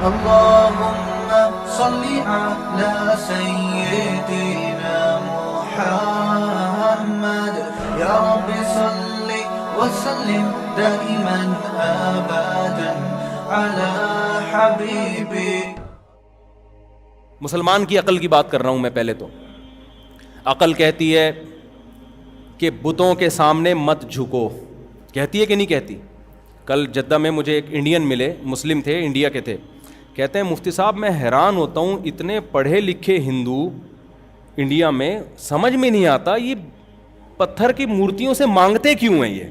اللهم صل على سيدنا محمد يا رب صل وسلم دائما ابدا على حبيبي. مسلمان کی عقل کی بات کر رہا ہوں میں. پہلے تو عقل کہتی ہے کہ بتوں کے سامنے مت جھکو. کہتی ہے کہ نہیں کہتی؟ کل جدہ میں مجھے ایک انڈین ملے, مسلم تھے, انڈیا کے تھے. کہتے ہیں مفتی صاحب میں حیران ہوتا ہوں, اتنے پڑھے لکھے ہندو انڈیا میں, سمجھ میں نہیں آتا یہ پتھر کی مورتیوں سے مانگتے کیوں ہیں. یہ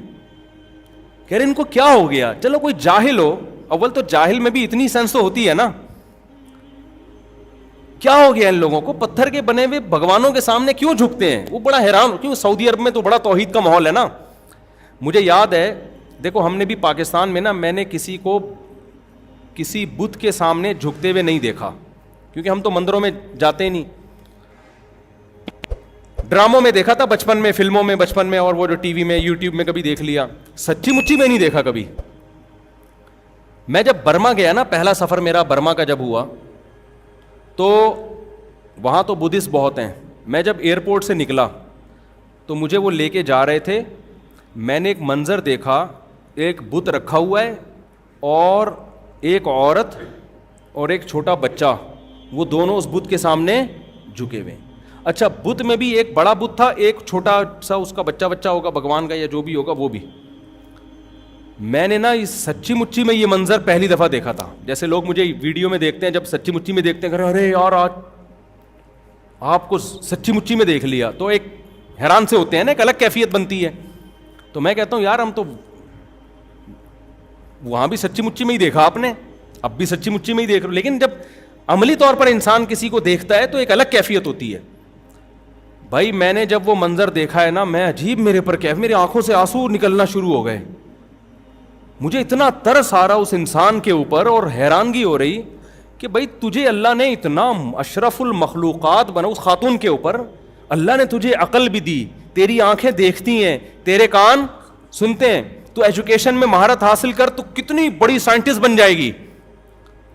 کہہ رہے ان کو کیا ہو گیا. چلو کوئی جاہل ہو, اول تو جاہل میں بھی اتنی سینس تو ہوتی ہے نا. کیا ہو گیا ان لوگوں کو, پتھر کے بنے ہوئے بھگوانوں کے سامنے کیوں جھکتے ہیں؟ وہ بڑا حیران. کیوں سعودی عرب میں تو بڑا توحید کا ماحول ہے نا. مجھے یاد ہے, دیکھو ہم نے بھی پاکستان میں نا, میں نے کسی کو کسی بت کے سامنے جھکتے ہوئے نہیں دیکھا, کیونکہ ہم تو مندروں میں جاتے ہی نہیں. ڈراموں میں دیکھا تھا بچپن میں, فلموں میں بچپن میں, اور وہ جو ٹی وی میں یوٹیوب میں کبھی دیکھ لیا. سچی مچی میں نہیں دیکھا کبھی. میں جب برما گیا نا, پہلا سفر میرا برما کا جب ہوا, تو وہاں تو بدھسٹ بہت ہیں. میں جب ایئرپورٹ سے نکلا تو مجھے وہ لے کے جا رہے تھے, میں نے ایک منظر دیکھا, ایک بت رکھا ہوا ہے اور ایک عورت اور ایک چھوٹا بچہ, وہ دونوں اس بت کے سامنے جھکے ہوئے. اچھا بت میں بھی ایک بڑا بت تھا, ایک چھوٹا سا اس کا بچہ ہوگا بھگوان کا یا جو بھی ہوگا وہ بھی. میں نے نا اس سچی مچی میں یہ منظر پہلی دفعہ دیکھا تھا. جیسے لوگ مجھے ویڈیو میں دیکھتے ہیں, جب سچی مچی میں دیکھتے ہیں, ارے یار آج آپ کو سچی مچی میں دیکھ لیا, تو ایک حیران سے ہوتے ہیں نا, ایک الگ کیفیت بنتی ہے. تو میں کہتا ہوں یار ہم تو وہاں بھی سچی مچی میں ہی دیکھا آپ نے, اب بھی سچی مچی میں ہی دیکھ رہے ہو, لیکن جب عملی طور پر انسان کسی کو دیکھتا ہے تو ایک الگ کیفیت ہوتی ہے. بھائی میں نے جب وہ منظر دیکھا ہے نا, میں عجیب, میرے پر کیف, میری آنکھوں سے آنسو نکلنا شروع ہو گئے. مجھے اتنا ترس آ رہا اس انسان کے اوپر, اور حیرانگی ہو رہی کہ بھائی تجھے اللہ نے اتنا اشرف المخلوقات بنا, اس خاتون کے اوپر اللہ نے تجھے عقل بھی دی, تیری آنکھیں دیکھتی ہیں, تیرے کان سنتے ہیں, تو ایجوکیشن میں مہارت حاصل کر تو کتنی بڑی سائنٹسٹ بن جائے گی,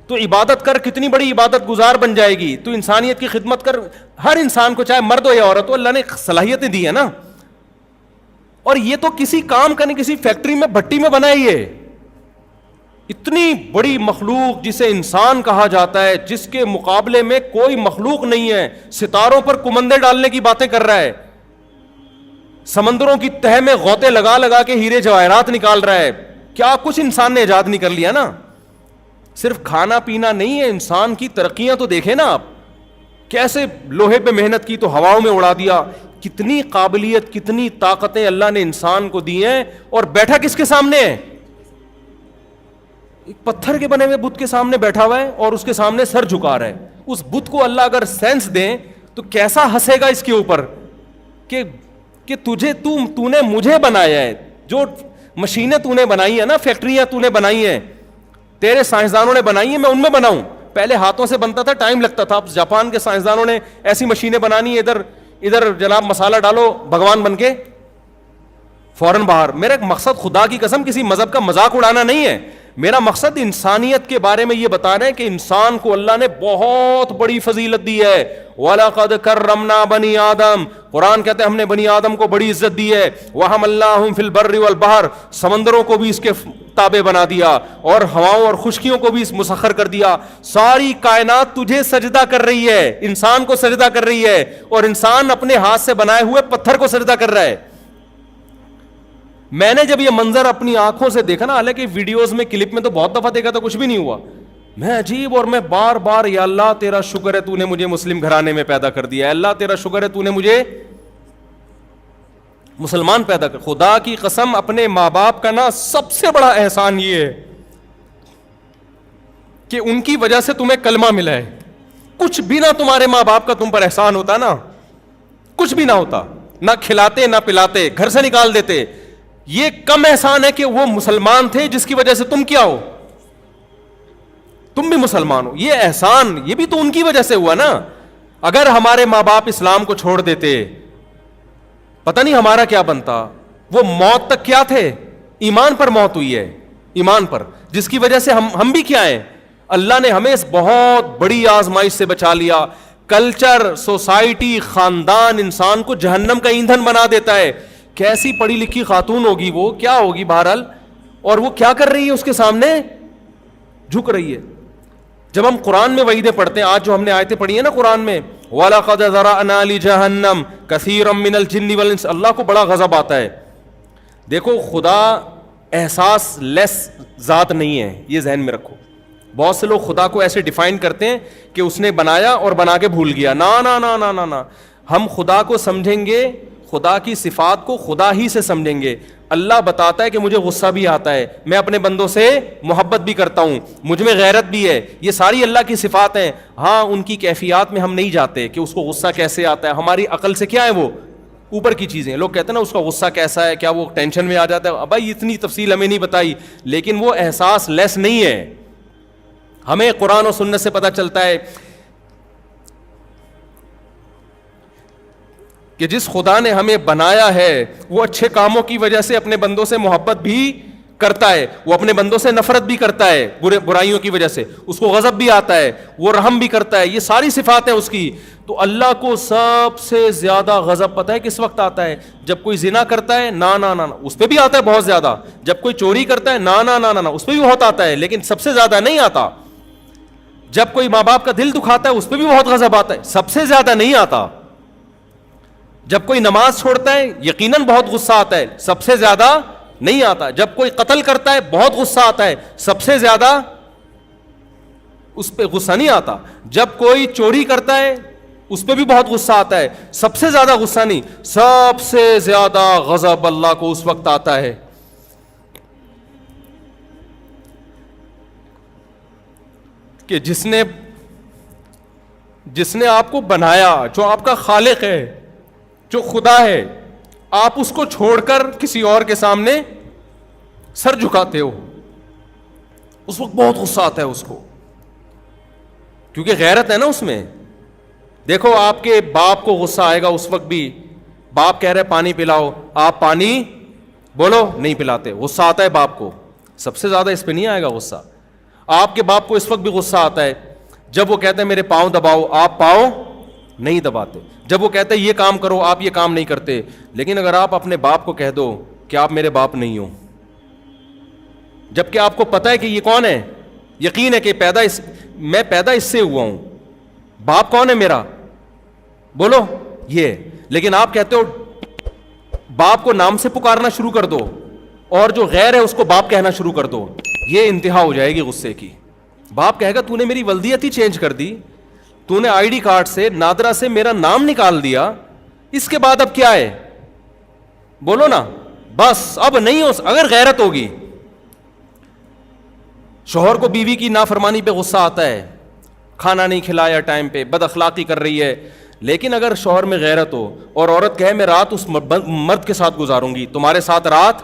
تو عبادت کر کتنی بڑی عبادت گزار بن جائے گی, تو انسانیت کی خدمت کر. ہر انسان کو چاہے مرد ہو یا عورت ہو اللہ نے صلاحیتیں دی ہیں نا. اور یہ تو کسی کام کا نہیں, کسی فیکٹری میں بھٹی میں بنائی ہے. اتنی بڑی مخلوق جسے انسان کہا جاتا ہے, جس کے مقابلے میں کوئی مخلوق نہیں ہے, ستاروں پر کمندے ڈالنے کی باتیں کر رہا ہے, سمندروں کی تہ میں غوطے لگا لگا کے ہیرے جواہرات نکال رہا ہے. کیا کچھ انسان نے ایجاد نہیں کر لیا نا. صرف کھانا پینا نہیں ہے, انسان کی ترقیاں تو دیکھیں نا آپ, کیسے لوہے پہ محنت کی تو ہواؤں میں اڑا دیا. کتنی قابلیت, کتنی طاقتیں اللہ نے انسان کو دی ہیں, اور بیٹھا کس کے سامنے ہے؟ ایک پتھر کے بنے ہوئے بت کے سامنے بیٹھا ہوا ہے, اور اس کے سامنے سر جھکا رہا ہے. اس بت کو اللہ اگر سینس دیں تو کیسا ہنسے گا اس کے اوپر کہ تو نے مجھے بنایا ہے. جو مشینیں تو نے بنائی ہیں نا, فیکٹریاں تو نے بنائی ہیں, تیرے سائنسدانوں نے بنائی ہیں, میں ان میں بناؤں. پہلے ہاتھوں سے بنتا تھا, ٹائم لگتا تھا. اب جاپان کے سائنسدانوں نے ایسی مشینیں بنانی, ادھر جناب مسالہ ڈالو, بھگوان بن کے فوراً باہر. میرا ایک مقصد خدا کی قسم کسی مذہب کا مذاق اڑانا نہیں ہے, میرا مقصد انسانیت کے بارے میں یہ بتا رہے ہیں کہ انسان کو اللہ نے بہت بڑی فضیلت دی ہے. وَلَقَدْ كَرَّمْنَا بَنِي آدم, قرآن کہتے ہیں ہم نے بنی آدم کو بڑی عزت دی ہے. وَحَمَلْنَاهُمْ فِي الْبَرِّ وَالْبَحْرِ, سمندروں کو بھی اس کے تابع بنا دیا, اور ہواؤں اور خشکیوں کو بھی مسخر کر دیا. ساری کائنات تجھے سجدہ کر رہی ہے, انسان کو سجدہ کر رہی ہے, اور انسان اپنے ہاتھ سے بنائے ہوئے پتھر کو سجدہ کر رہا ہے. میں نے جب یہ منظر اپنی آنکھوں سے دیکھا نا, حالانکہ ویڈیوز میں کلپ میں تو بہت دفعہ دیکھا تھا, کچھ بھی نہیں ہوا, میں عجیب, اور میں بار بار یا اللہ تیرا شکر ہے تو نے مجھے مسلم گھرانے میں پیدا کر دیا ہے, اللہ تیرا شکر ہے تو نے مجھے مسلمان پیدا کر. خدا کی قسم اپنے ماں باپ کا نا سب سے بڑا احسان یہ ہے کہ ان کی وجہ سے تمہیں کلمہ ملا ہے. کچھ بھی نہ تمہارے ماں باپ کا تم پر احسان ہوتا نا, کچھ بھی نہ ہوتا, نہ کھلاتے نہ پلاتے, گھر سے نکال دیتے, یہ کم احسان ہے کہ وہ مسلمان تھے جس کی وجہ سے تم کیا ہو, تم بھی مسلمان ہو. یہ احسان یہ بھی تو ان کی وجہ سے ہوا نا. اگر ہمارے ماں باپ اسلام کو چھوڑ دیتے پتہ نہیں ہمارا کیا بنتا. وہ موت تک کیا تھے, ایمان پر موت ہوئی ہے, ایمان پر, جس کی وجہ سے ہم بھی کیا ہیں, اللہ نے ہمیں اس بہت بڑی آزمائش سے بچا لیا. کلچر, سوسائٹی, خاندان انسان کو جہنم کا ایندھن بنا دیتا ہے. کیسی پڑھی لکھی خاتون ہوگی وہ, کیا ہوگی بہرحال, اور وہ کیا کر رہی ہے اس کے سامنے, جھک رہی ہے. جب ہم قرآن میں وعیدیں پڑھتے ہیں, آج جو ہم نے آیتیں پڑھی ہیں نا قرآن میں, وَلَقَدْ ذَرَأْنَا لِجَهَنَّمَ كَثِيرًا مِّنَ الْجِنِّ وَالْإِنسِ, اللہ کو بڑا غضب آتا ہے. دیکھو خدا احساس لیس ذات نہیں ہے, یہ ذہن میں رکھو. بہت سے لوگ خدا کو ایسے ڈیفائن کرتے ہیں کہ اس نے بنایا اور بنا کے بھول گیا. نا نا نا نا نا نا, ہم خدا کو سمجھیں گے, خدا کی صفات کو خدا ہی سے سمجھیں گے. اللہ بتاتا ہے کہ مجھے غصہ بھی آتا ہے, میں اپنے بندوں سے محبت بھی کرتا ہوں, مجھ میں غیرت بھی ہے, یہ ساری اللہ کی صفات ہیں. ہاں ان کی کیفیات میں ہم نہیں جاتے کہ اس کو غصہ کیسے آتا ہے, ہماری عقل سے کیا ہے وہ اوپر کی چیزیں. لوگ کہتے ہیں نا اس کا غصہ کیسا ہے, کیا وہ ٹینشن میں آ جاتا ہے. بھائی اتنی تفصیل ہمیں نہیں بتائی, لیکن وہ احساس لیس نہیں ہے. ہمیں قرآن و سنت سے پتہ چلتا ہے کہ جس خدا نے ہمیں بنایا ہے وہ اچھے کاموں کی وجہ سے اپنے بندوں سے محبت بھی کرتا ہے, وہ اپنے بندوں سے نفرت بھی کرتا ہے برائیوں کی وجہ سے, اس کو غضب بھی آتا ہے, وہ رحم بھی کرتا ہے. یہ ساری صفات ہیں اس کی. تو اللہ کو سب سے زیادہ غضب پتہ ہے کس وقت آتا ہے, جب کوئی زنا کرتا ہے, نا نا نا, اس پہ بھی آتا ہے بہت زیادہ. جب کوئی چوری کرتا ہے, نا نا نا نا, اس پہ بھی بہت آتا ہے, لیکن سب سے زیادہ نہیں آتا. جب کوئی ماں باپ کا دل دکھاتا ہے اس پہ بھی بہت غضب آتا ہے, سب سے زیادہ نہیں آتا. جب کوئی نماز چھوڑتا ہے یقیناً بہت غصہ آتا ہے, سب سے زیادہ نہیں آتا. جب کوئی قتل کرتا ہے بہت غصہ آتا ہے, سب سے زیادہ اس پہ غصہ نہیں آتا. جب کوئی چوری کرتا ہے اس پہ بھی بہت غصہ آتا ہے, سب سے زیادہ غصہ نہیں. سب سے زیادہ غضب اللہ کو اس وقت آتا ہے کہ جس نے آپ کو بنایا, جو آپ کا خالق ہے, جو خدا ہے, آپ اس کو چھوڑ کر کسی اور کے سامنے سر جھکاتے ہو. اس وقت بہت غصہ آتا ہے اس کو, کیونکہ غیرت ہے نا اس میں. دیکھو آپ کے باپ کو غصہ آئے گا اس وقت بھی, باپ کہہ رہے پانی پلاؤ, آپ پانی بولو نہیں پلاتے, غصہ آتا ہے باپ کو. سب سے زیادہ اس پہ نہیں آئے گا غصہ. آپ کے باپ کو اس وقت بھی غصہ آتا ہے جب وہ کہتے ہیں میرے پاؤں دباؤ, آپ پاؤں نہیں دباتے. جب وہ کہتے ہیں یہ کام کرو, آپ یہ کام نہیں کرتے. لیکن اگر آپ اپنے باپ کو کہہ دو کہ آپ میرے باپ نہیں ہو, جبکہ آپ کو پتا ہے کہ یہ کون ہے, یقین ہے کہ میں پیدا اس سے ہوا ہوں, باپ کون ہے میرا, بولو یہ, لیکن آپ کہتے ہو باپ کو نام سے پکارنا شروع کر دو اور جو غیر ہے اس کو باپ کہنا شروع کر دو, یہ انتہا ہو جائے گی غصے کی. باپ کہے گا تو نے میری ولدیت ہی چینج کر دی, تو نے آئی ڈی کارڈ سے نادرا سے میرا نام نکال دیا, اس کے بعد اب کیا ہے, بولو نا, بس اب نہیں ہو. اگر غیرت ہوگی, شوہر کو بیوی کی نافرمانی پہ غصہ آتا ہے, کھانا نہیں کھلایا ٹائم پہ, بد اخلاقی کر رہی ہے, لیکن اگر شوہر میں غیرت ہو اور عورت کہے میں رات اس مرد کے ساتھ گزاروں گی, تمہارے ساتھ رات,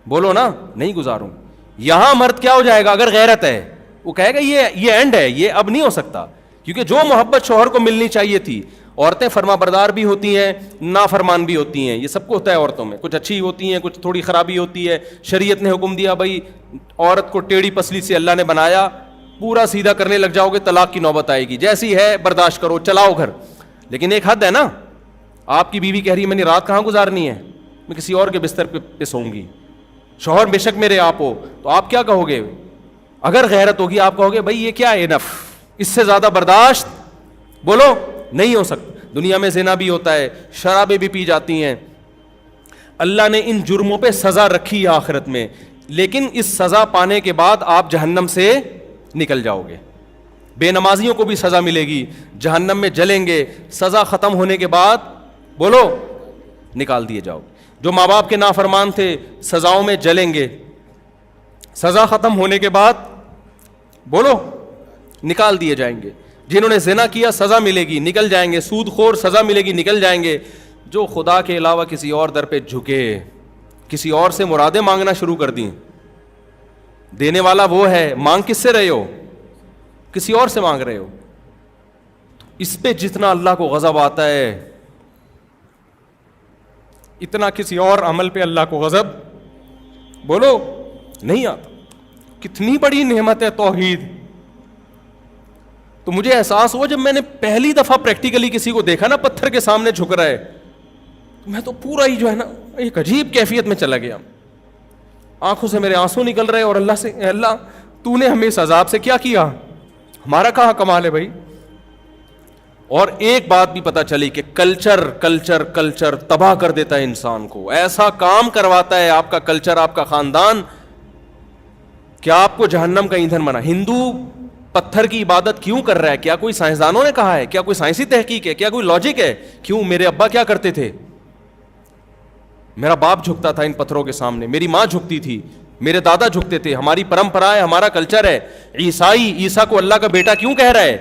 بولو نا, نہیں گزاروں. یہاں مرد کیا ہو جائے گا اگر غیرت ہے, وہ کہے گا یہ اینڈ ہے, یہ اب نہیں ہو سکتا. کیونکہ جو محبت شوہر کو ملنی چاہیے تھی, عورتیں فرما بردار بھی ہوتی ہیں, نافرمان بھی ہوتی ہیں, یہ سب کو ہوتا ہے عورتوں میں, کچھ اچھی ہوتی ہیں, کچھ تھوڑی خرابی ہوتی ہے. شریعت نے حکم دیا بھائی عورت کو ٹیڑھی پسلی سے اللہ نے بنایا, پورا سیدھا کرنے لگ جاؤ گے طلاق کی نوبت آئے گی, جیسی ہے برداشت کرو, چلاؤ گھر. لیکن ایک حد ہے نا, آپ کی بیوی کہہ رہی ہے میں نے رات کہاں گزارنی ہے, میں کسی اور کے بستر پہ سوؤں گی, شوہر بے شک میرے آپ ہو, تو آپ کیا کہو گے؟ اگر غیرت ہوگی آپ کہو گے بھائی یہ کیا ہے, انف, اس سے زیادہ برداشت بولو نہیں ہو سکتا. دنیا میں زنا بھی ہوتا ہے, شرابیں بھی پی جاتی ہیں, اللہ نے ان جرموں پہ سزا رکھی ہے آخرت میں, لیکن اس سزا پانے کے بعد آپ جہنم سے نکل جاؤ گے. بے نمازیوں کو بھی سزا ملے گی, جہنم میں جلیں گے, سزا ختم ہونے کے بعد بولو نکال دیے جاؤ. جو ماں باپ کے نافرمان تھے سزاؤں میں جلیں گے, سزا ختم ہونے کے بعد بولو نکال دیے جائیں گے. جنہوں نے زنا کیا سزا ملے گی, نکل جائیں گے. سود خور سزا ملے گی, نکل جائیں گے. جو خدا کے علاوہ کسی اور در پہ جھکے, کسی اور سے مرادیں مانگنا شروع کر دیں, دینے والا وہ ہے, مانگ کس سے رہے ہو, کسی اور سے مانگ رہے ہو. اس پہ جتنا اللہ کو غضب آتا ہے اتنا کسی اور عمل پہ اللہ کو غضب بولو نہیں آتا. کتنی بڑی نعمت ہے توحید. تو مجھے احساس ہوا جب میں نے پہلی دفعہ پریکٹیکلی کسی کو دیکھا نا پتھر کے سامنے جھک رہا ہے, میں تو پورا ہی جو ہے نا ایک عجیب کیفیت میں چلا گیا. آنکھوں سے میرے آنسو نکل رہے اور اللہ سے, اے اللہ تو نے ہمیں اس عذاب سے کیا کیا, ہمارا کہاں کمال ہے بھائی. اور ایک بات بھی پتہ چلی کہ کلچر کلچر کلچر تباہ کر دیتا ہے انسان کو. ایسا کام کرواتا ہے آپ کا کلچر, آپ کا خاندان, کیا آپ کو جہنم کا ایندھن بنا. ہندو پتھر کی عبادت کیوں کر رہا ہے؟ کیا کوئی سائنسدانوں نے کہا ہے؟ کیا کوئی سائنسی تحقیق ہے؟ کیا کوئی لاجک ہے؟ کیوں؟ میرے ابا کیا کرتے تھے, میرا باپ جھکتا تھا ان پتھروں کے سامنے, میری ماں جھکتی تھی, میرے دادا جھکتے تھے. ہماری پرمپرا ہے, ہمارا کلچر ہے. عیسائی عیسیٰ کو اللہ کا بیٹا کیوں کہہ رہا ہے؟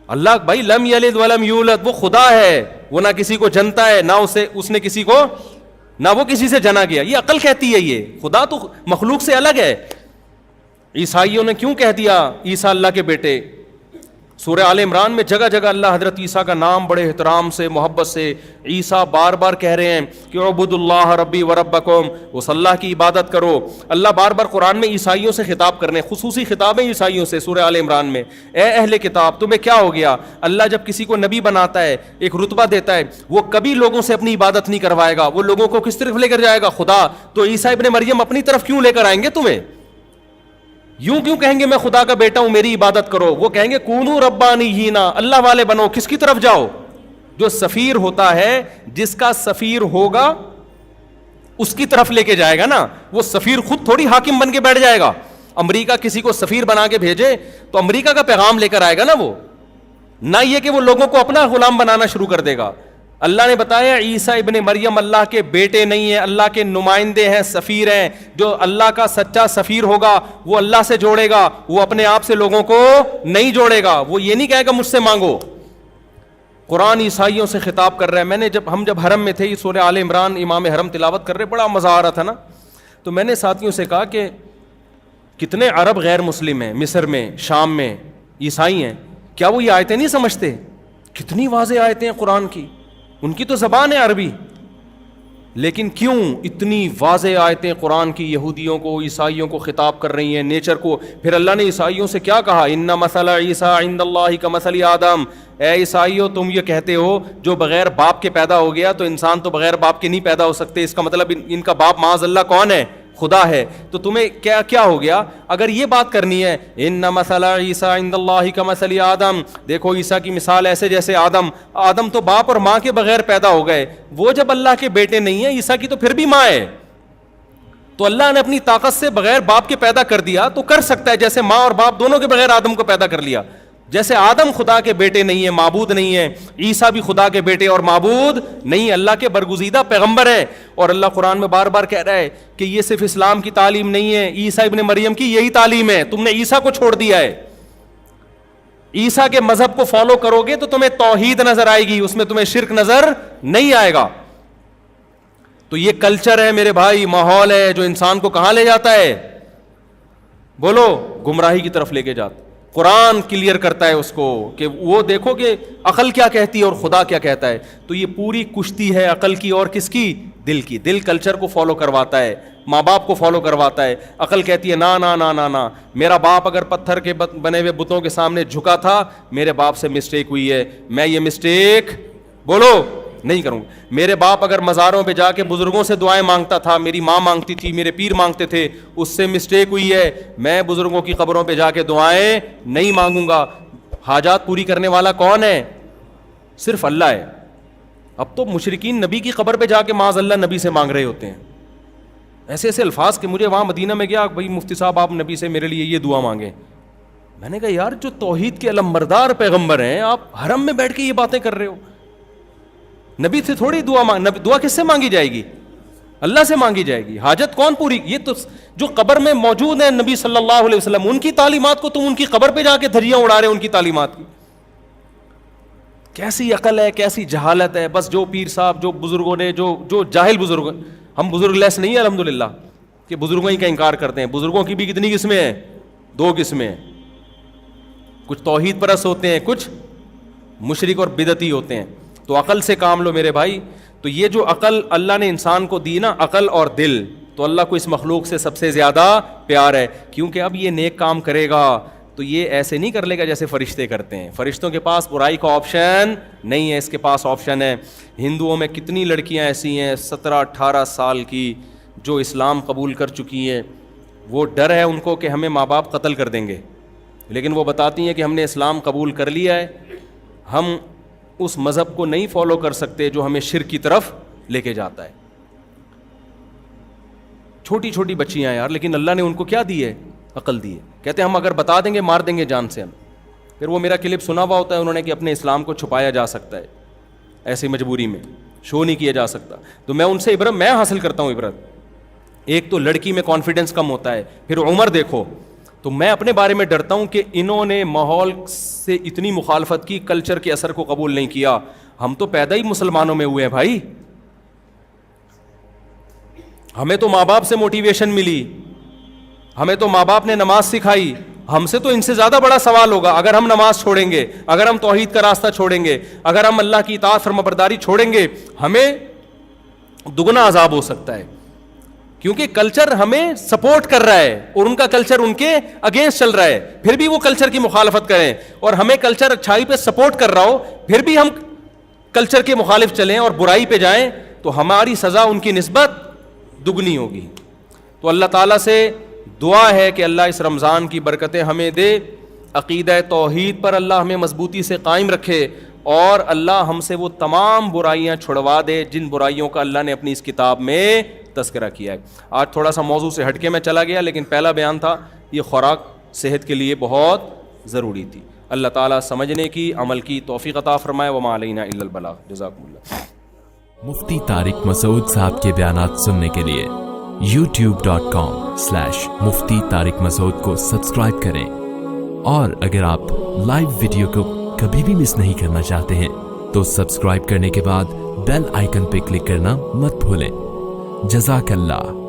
اللہ بھائی لم یلد ولم یولد, وہ خدا ہے, وہ نہ کسی کو جنتا ہے, نہ اس نے کسی کو, نہ وہ کسی سے جنا گیا. یہ عقل کہتی ہے, یہ خدا تو مخلوق سے الگ ہے. عیسائیوں نے کیوں کہہ دیا عیسیٰ اللہ کے بیٹے؟ سورہ آل عمران میں جگہ جگہ اللہ حضرت عیسیٰ کا نام بڑے احترام سے, محبت سے, عیسیٰ بار بار کہہ رہے ہیں کہ اعبدوا اللہ ربی وربکم, اس اللہ کی عبادت کرو. اللہ بار بار قرآن میں عیسائیوں سے خطاب کرنے, خصوصی خطابیں عیسائیوں سے سورہ آل عمران میں, اے اہل کتاب تمہیں کیا ہو گیا. اللہ جب کسی کو نبی بناتا ہے, ایک رتبہ دیتا ہے, وہ کبھی لوگوں سے اپنی عبادت نہیں کروائے گا, وہ لوگوں کو کس طرف لے کر جائے گا؟ خدا. تو عیسیٰ ابن مریم اپنی طرف کیوں لے کر آئیں گے تمہیں؟ یوں کیوں کہیں گے میں خدا کا بیٹا ہوں میری عبادت کرو؟ وہ کہیں گے کونو ربانیین, اللہ والے بنو. کس کی طرف جاؤ؟ جو سفیر ہوتا ہے, جس کا سفیر ہوگا اس کی طرف لے کے جائے گا نا. وہ سفیر خود تھوڑی حاکم بن کے بیٹھ جائے گا. امریکہ کسی کو سفیر بنا کے بھیجے تو امریکہ کا پیغام لے کر آئے گا نا وہ, نہ یہ کہ وہ لوگوں کو اپنا غلام بنانا شروع کر دے گا. اللہ نے بتایا عیسیٰ ابن مریم اللہ کے بیٹے نہیں ہیں, اللہ کے نمائندے ہیں, سفیر ہیں. جو اللہ کا سچا سفیر ہوگا وہ اللہ سے جوڑے گا, وہ اپنے آپ سے لوگوں کو نہیں جوڑے گا. وہ یہ نہیں کہے گا مجھ سے مانگو. قرآن عیسائیوں سے خطاب کر رہا ہے. میں نے ہم جب حرم میں تھے, یہ سورہ آل عمران امام حرم تلاوت کر رہے, بڑا مزہ آ رہا تھا نا. تو میں نے ساتھیوں سے کہا کہ کتنے عرب غیر مسلم ہیں, مصر میں, شام میں عیسائی ہیں, کیا وہ یہ آیتیں نہیں سمجھتے؟ کتنی واضح آیتیں ہیں قرآن کی, ان کی تو زبان ہے عربی, لیکن کیوں اتنی واضح آیتیں قرآن کی یہودیوں کو, عیسائیوں کو خطاب کر رہی ہیں, نیچر کو. پھر اللہ نے عیسائیوں سے کیا کہا؟ ان مثل عیسیٰ عند اللہ کمثل آدم. اے عیسائیوں تم یہ کہتے ہو جو بغیر باپ کے پیدا ہو گیا, تو انسان تو بغیر باپ کے نہیں پیدا ہو سکتے. اس کا مطلب ان کا باپ معاذ اللہ کون ہے؟ خدا ہے. تو تمہیں کیا ہو گیا اگر یہ بات کرنی ہے؟ ان مثل عیسیٰ عند اللہ کمثل آدم, دیکھو عیسیٰ کی مثال ایسے جیسے آدم. آدم تو باپ اور ماں کے بغیر پیدا ہو گئے, وہ جب اللہ کے بیٹے نہیں ہیں, عیسیٰ کی تو پھر بھی ماں ہے. تو اللہ نے اپنی طاقت سے بغیر باپ کے پیدا کر دیا, تو کر سکتا ہے جیسے ماں اور باپ دونوں کے بغیر آدم کو پیدا کر لیا. جیسے آدم خدا کے بیٹے نہیں ہے, معبود نہیں ہے, عیسیٰ بھی خدا کے بیٹے اور معبود نہیں, اللہ کے برگزیدہ پیغمبر ہیں. اور اللہ قرآن میں بار بار کہہ رہا ہے کہ یہ صرف اسلام کی تعلیم نہیں ہے, عیسیٰ ابن مریم کی یہی تعلیم ہے. تم نے عیسیٰ کو چھوڑ دیا ہے. عیسیٰ کے مذہب کو فالو کرو گے تو تمہیں توحید نظر آئے گی, اس میں تمہیں شرک نظر نہیں آئے گا. تو یہ کلچر ہے میرے بھائی, ماحول ہے جو انسان کو کہاں لے جاتا ہے؟ بولو, گمراہی کی طرف لے کے جاتا. قرآن کلیئر کرتا ہے اس کو کہ وہ دیکھو کہ عقل کیا کہتی ہے اور خدا کیا کہتا ہے. تو یہ پوری کشتی ہے عقل کی اور کس کی؟ دل کی. دل کلچر کو فالو کرواتا ہے, ماں باپ کو فالو کرواتا ہے. عقل کہتی ہے نا نا نا نا نا, میرا باپ اگر پتھر کے بنے ہوئے بتوں کے سامنے جھکا تھا, میرے باپ سے مسٹیک ہوئی ہے, میں یہ مسٹیک بولو نہیں کروں. میرے باپ اگر مزاروں پہ جا کے بزرگوں سے دعائیں مانگتا تھا, میری ماں مانگتی تھی, میرے پیر مانگتے تھے, اس سے مسٹیک ہوئی ہے, میں بزرگوں کی قبروں پہ جا کے دعائیں نہیں مانگوں گا. حاجات پوری کرنے والا کون ہے؟ صرف اللہ ہے. اب تو مشرکین نبی کی قبر پہ جا کے معاذ اللہ نبی سے مانگ رہے ہوتے ہیں, ایسے ایسے الفاظ کہ مجھے وہاں مدینہ میں گیا, بھائی مفتی صاحب آپ نبی سے میرے لیے یہ دعا مانگیں. میں نے کہا یار جو توحید کے علمبردار پیغمبر ہیں, آپ حرم میں بیٹھ کے یہ باتیں کر رہے ہو. نبی سے تھوڑی دعا کس سے مانگی جائے گی؟ اللہ سے مانگی جائے گی. حاجت کون پوری؟ یہ تو جو قبر میں موجود ہیں نبی صلی اللہ علیہ وسلم, ان کی تعلیمات کو تم ان کی قبر پہ جا کے دھجیاں اڑا رہے ہو ان کی تعلیمات کی. کیسی عقل ہے, کیسی جہالت ہے. بس جو پیر صاحب, جو بزرگوں نے, جو جاہل بزرگ, ہم بزرگ لیس نہیں ہیں الحمدللہ کہ بزرگوں ہی کا انکار کرتے ہیں. بزرگوں کی بھی کتنی قسمیں ہیں؟ 2 قسمیں ہیں. کچھ توحید پرست ہوتے ہیں, کچھ مشرک اور بدعتی ہوتے ہیں. تو عقل سے کام لو میرے بھائی. تو یہ جو عقل اللہ نے انسان کو دی نا, عقل اور دل, تو اللہ کو اس مخلوق سے سب سے زیادہ پیار ہے, کیونکہ اب یہ نیک کام کرے گا تو یہ ایسے نہیں کر لے گا جیسے فرشتے کرتے ہیں. فرشتوں کے پاس برائی کا آپشن نہیں ہے, اس کے پاس آپشن ہے. ہندوؤں میں کتنی لڑکیاں ایسی ہیں 17-18 سال کی جو اسلام قبول کر چکی ہیں, وہ ڈر ہے ان کو کہ ہمیں ماں باپ قتل کر دیں گے, لیکن وہ بتاتی ہیں کہ ہم نے اسلام قبول کر لیا ہے, ہم اس مذہب کو نہیں فالو کر سکتے جو ہمیں شرک کی طرف لے کے جاتا ہے. چھوٹی چھوٹی بچیاں یار, لیکن اللہ نے ان کو کیا دی ہے؟ عقل دی ہے. کہتے ہیں ہم اگر بتا دیں گے مار دیں گے جان سے ہم. پھر وہ میرا کلپ سنا ہوا ہوتا ہے انہوں نے کہ اپنے اسلام کو چھپایا جا سکتا ہے, ایسی مجبوری میں شو نہیں کیا جا سکتا. تو میں ان سے عبرت میں حاصل کرتا ہوں عبرت. ایک تو لڑکی میں کانفیڈنس کم ہوتا ہے, پھر عمر دیکھو. تو میں اپنے بارے میں ڈرتا ہوں کہ انہوں نے ماحول سے اتنی مخالفت کی, کلچر کے اثر کو قبول نہیں کیا. ہم تو پیدا ہی مسلمانوں میں ہوئے ہیں بھائی, ہمیں تو ماں باپ سے موٹیویشن ملی, ہمیں تو ماں باپ نے نماز سکھائی. ہم سے تو ان سے زیادہ بڑا سوال ہوگا اگر ہم نماز چھوڑیں گے, اگر ہم توحید کا راستہ چھوڑیں گے, اگر ہم اللہ کی اطاعت فرمانبرداری چھوڑیں گے, ہمیں دگنا عذاب ہو سکتا ہے. کیونکہ کلچر ہمیں سپورٹ کر رہا ہے اور ان کا کلچر ان کے اگینسٹ چل رہا ہے, پھر بھی وہ کلچر کی مخالفت کریں, اور ہمیں کلچر اچھائی پہ سپورٹ کر رہا ہو پھر بھی ہم کلچر کے مخالف چلیں اور برائی پہ جائیں, تو ہماری سزا ان کی نسبت دگنی ہوگی. تو اللہ تعالیٰ سے دعا ہے کہ اللہ اس رمضان کی برکتیں ہمیں دے, عقیدہ توحید پر اللہ ہمیں مضبوطی سے قائم رکھے, اور اللہ ہم سے وہ تمام برائیاں چھڑوا دے جن برائیوں کا اللہ نے اپنی اس کتاب میں تذکرہ کیا ہے. آج تھوڑا سا موضوع سے ہٹ کے میں چلا گیا, لیکن پہلا بیان تھا یہ خوراک صحت کے لیے بہت ضروری تھی. اللہ تعالیٰ سمجھنے کی عمل کی توفیق عطا فرمائے. وما علینا الا البلاغ. جزاکم اللہ. مفتی طارق مسعود صاحب کے بیانات سننے کے لیے youtube.com/مفتی طارق مسعود کو سبسکرائب کریں, اور اگر آپ لائیو ویڈیو کو کبھی بھی مس نہیں کرنا چاہتے ہیں تو سبسکرائب کرنے کے بعد بیل آئیکن پہ کلک کرنا مت بھولیں. جزاک اللہ.